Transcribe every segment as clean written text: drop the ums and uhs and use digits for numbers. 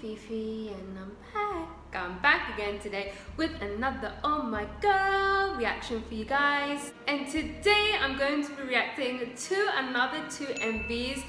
Fifi and I'm back again today with another Oh My Girl reaction for you guys. And today I'm going to be reacting to another two MVs.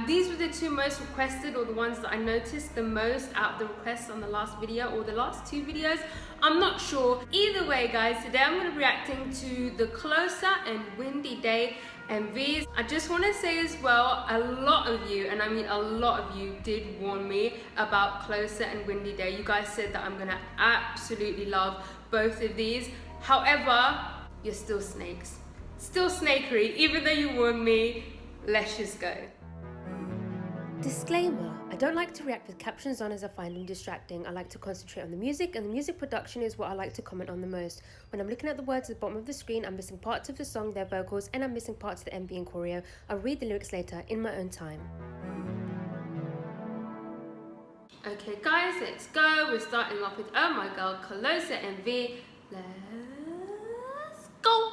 These were the two most requested, or the ones that I noticed the most out of the requests on the last video or the last two videos. I'm not sure. Either way guys, today I'm going to be reacting to the Closer and Windy Day MVs. I just want to say as well, a lot of you, and I mean a lot of you, did warn me about Closer and Windy Day. You guys said that I'm going to absolutely love both of these. However, you're still snakes. Still snakery, even though you warned me. Let's just go. Disclaimer, I don't like to react with captions on as I find them distracting. I like to concentrate on the music, and the music production is what I like to comment on the most. When I'm looking at the words at the bottom of the screen, I'm missing parts of the song, their vocals, and I'm missing parts of the MV and choreo. I'll read the lyrics later in my own time. Okay guys, let's go. We're starting off with Oh My Girl, Closer MV. Let's go.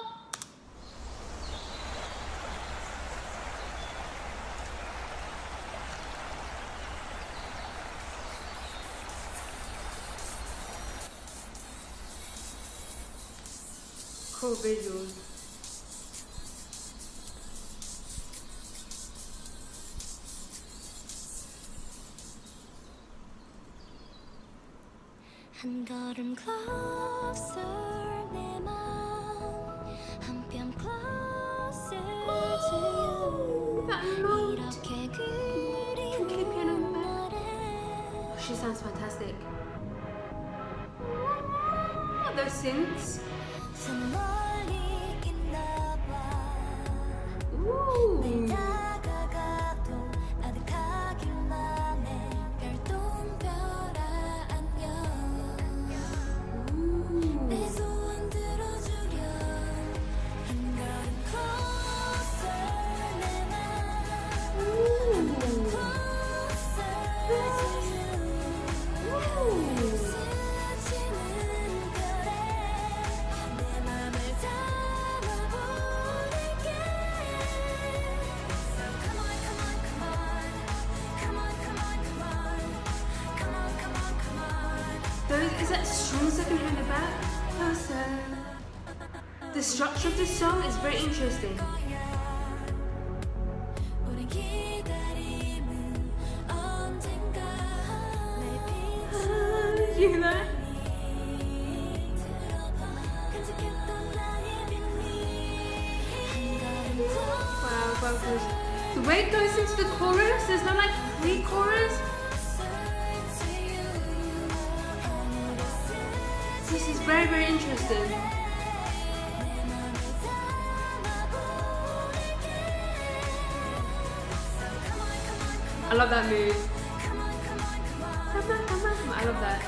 Cool visuals. 한 걸음 closer 내 맘 한 뼘 closer to you 이렇게 그리운 날에. She sounds fantastic. Those synths. Ooh. Is that strings I can hear in the back? Closer. The structure of this song is very interesting. You hear that? Wow, vocals. The way it goes into the chorus, there's not like pre-chorus. This is very, very interesting. I love that move. Come on, come on. I love that.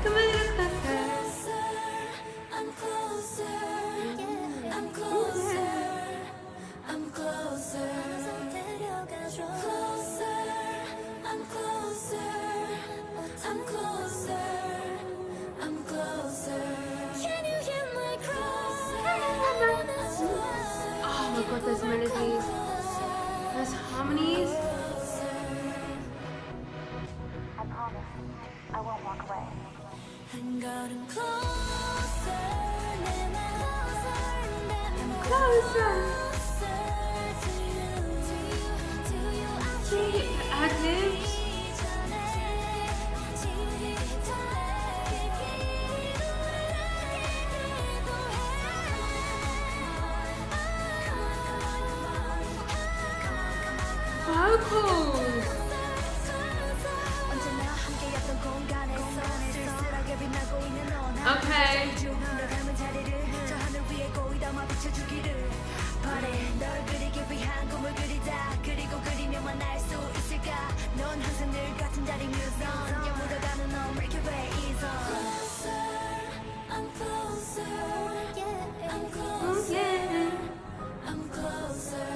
Come a little closer. I'm closer. I'm closer. I'm closer. Closer. I'm closer. I'm closer. I'm closer. Can you hear my cry? Oh my god, those melodies. Those harmonies. I promise I won't walk away. 한 걸음 closer 내 맘 Closer. to you Ad-libs. Vocals. Okay. I'm closer. I'm closer. Oh, yeah. I'm closer.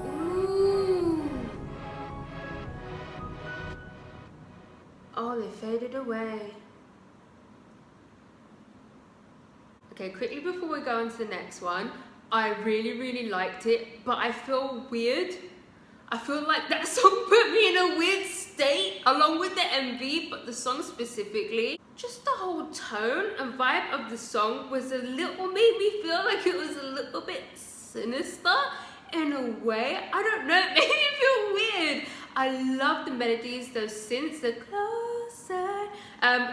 Ooh. Oh, they faded away. Okay, quickly before we go on to the next one, I really liked it, but I feel weird. I feel like that song put me in a weird state along with the MV, but the song specifically. Just the whole tone and vibe of the song was a little, made me feel like it was a little bit sinister in a way. I don't know, it made me feel weird. I love the melodies, those synths, the closer.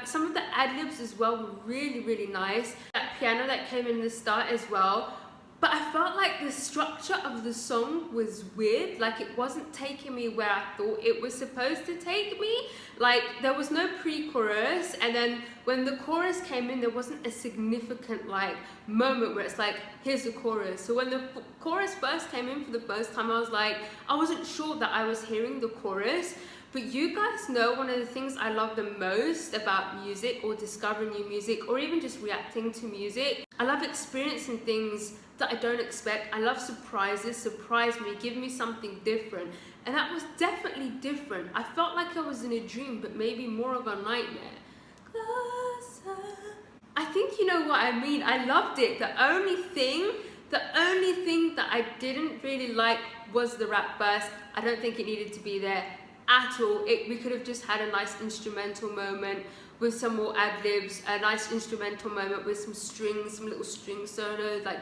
Some of the ad-libs as well were really nice. That piano that came in the start as well. But I felt like the structure of the song was weird, like it wasn't taking me where I thought it was supposed to take me. Like there was no pre-chorus, and then when the chorus came in, there wasn't a significant like moment where it's like, here's the chorus. So when the chorus first came in for the first time, I was like, I wasn't sure that I was hearing the chorus. But you guys know one of the things I love the most about music or discovering new music or even just reacting to music. I love experiencing things that I don't expect. I love surprises, surprise me, give me something different. And that was definitely different. I felt like I was in a dream, but maybe more of a nightmare. Closer. I think you know what I mean. I loved it. The only thing that I didn't really like was the rap verse. I don't think it needed to be there at all. We could have just had a nice instrumental moment with some more ad-libs, a nice instrumental moment with some strings, some little string solos, like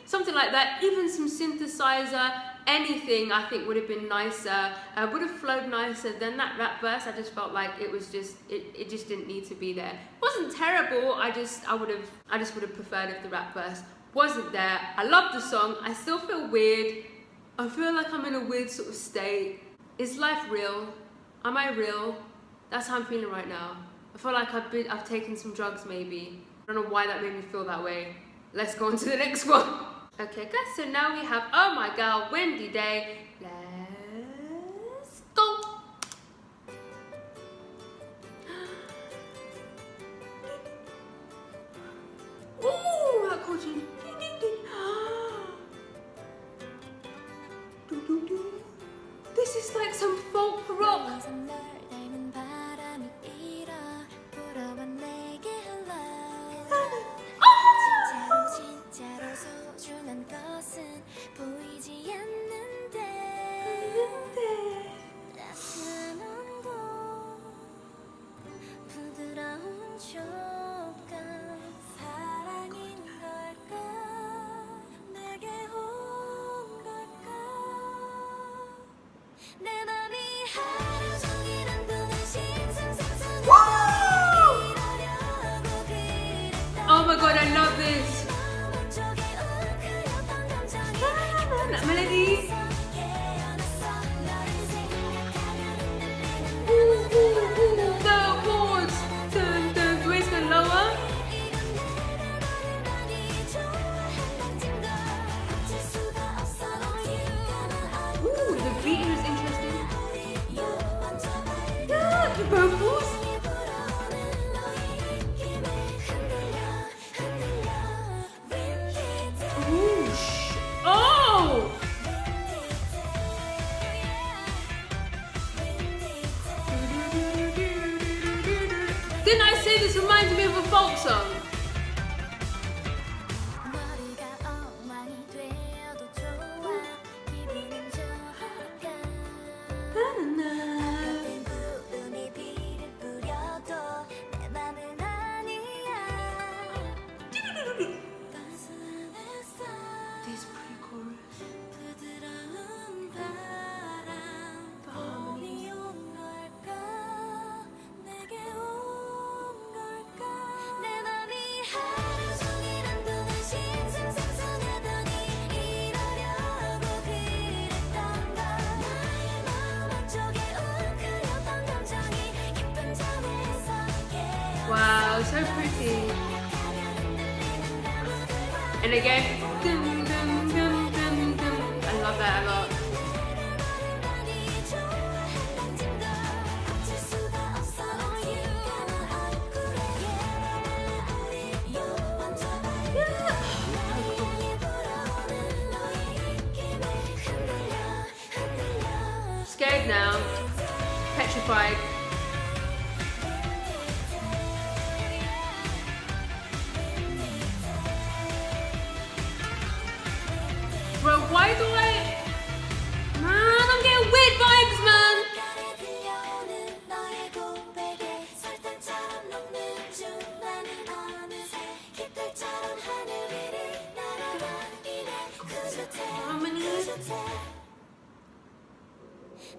something like that, even some synthesizer, anything I think would have been nicer, would have flowed nicer than that rap verse. I just felt like it was just, it just didn't need to be there. It wasn't terrible, I just would have preferred if the rap verse wasn't there. I love the song, I still feel weird. I feel like I'm in a weird sort of state. Is life real? Am I real? That's how I'm feeling right now. I feel like I've taken some drugs maybe. I don't know why that made me feel that way. Let's go on to the next one. Okay guys, so now we have Oh My Girl, Windy Day. Let's go. Ooh, that chord tune. This is like some folk rock. Oh my god, I love this. That melody. The chords. The voice went lower. Ooh, the beat is interesting. Yeah, the vocals. Didn't I say this reminds me of a folk song? This pre-chorus. Wow, so pretty. And again, dum, dum, dum, dum, dum. I love that a lot. Scared now, petrified. why do I... Man, I'm getting weird vibes, man. 가에 들려오는 너의 고백에 설탕처럼 녹는 중 나는 어느새 깃털처럼 하늘 위를 날아가 이래 그저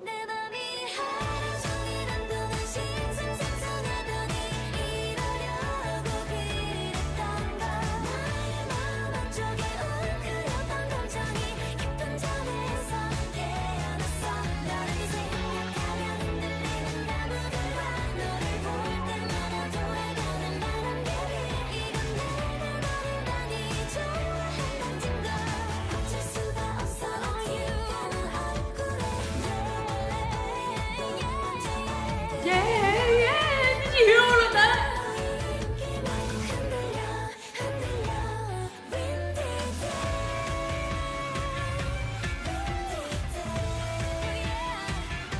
내 맘이 하루 종일 한동안 싱숭생숭하더니 이러려고 그랬던 걸 나의 마음 한쪽에 웅크렸던 감정이 깊은 잠에서 깨어났어 너를 생각하면 흔들리는 나무들과 너를 볼 때마다 돌아가는 바람개비 이건 내가 너를 많이 좋아한다는 증거 어쩔 수가 없어 나는 얼굴에 Yeah, yeah. Did you hear all of that?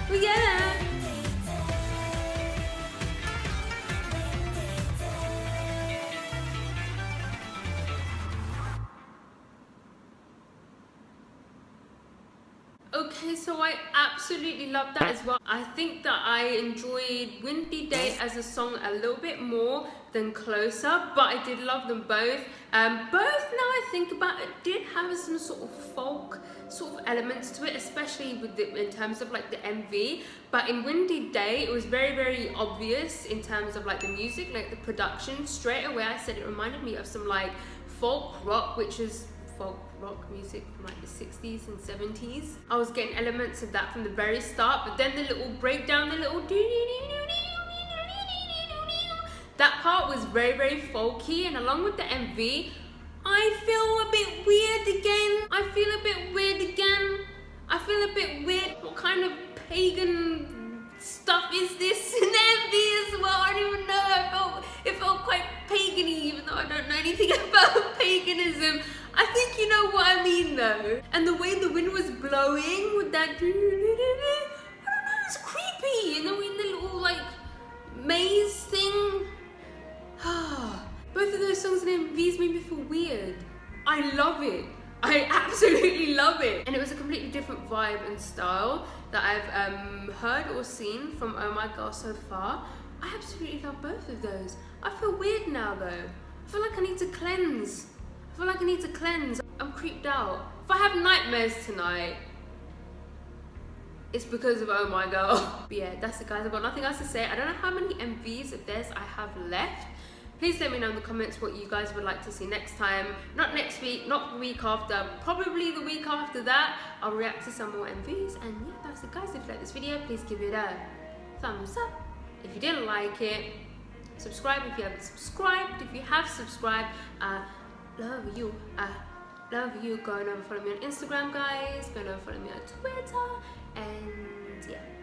Oh, yeah. Okay, so I absolutely love that as well. I think that I enjoyed Windy Day as a song a little bit more than Closer, but I did love them both. Both, now I think about it, did have some sort of folk sort of elements to it, especially with in terms of like the MV. But in Windy Day, it was very, very obvious in terms of like the music, like the production. Straight away, I said it reminded me of some like folk rock, which is folk rock music from like the 60s and 70s. I was getting elements of that from the very start, but then the little breakdown, the little that part was very, very folky, and along with the MV, I feel a bit weird again. I feel a bit weird again. I feel a bit weird. What kind of pagan stuff is this in the MV as well? I don't even know. It felt quite pagan-y, even though I don't know anything about paganism. I think you know what I mean though. And the way the wind was blowing with that, I don't know, it's creepy. And then in the little like maze thing. Both of those songs and MVs made me feel weird. I love it. I absolutely love it. And it was a completely different vibe and style that I've heard or seen from Oh My Girl so far. I absolutely love both of those. I feel weird now though. I feel like I need to cleanse. I'm creeped out. If I have nightmares tonight, it's because of Oh My Girl. But yeah, that's it guys. I've got nothing else to say. I don't know how many MVs of theirs I have left. Please let me know in the comments what you guys would like to see next time. Not next week, not the week after, probably the week after that. I'll react to some more MVs. And yeah, that's it guys. If you like this video, please give it a thumbs up. If you didn't like it, subscribe if you haven't subscribed. If you have subscribed, love you. Love you. Go and follow me on Instagram guys. Go and follow me on Twitter. And yeah.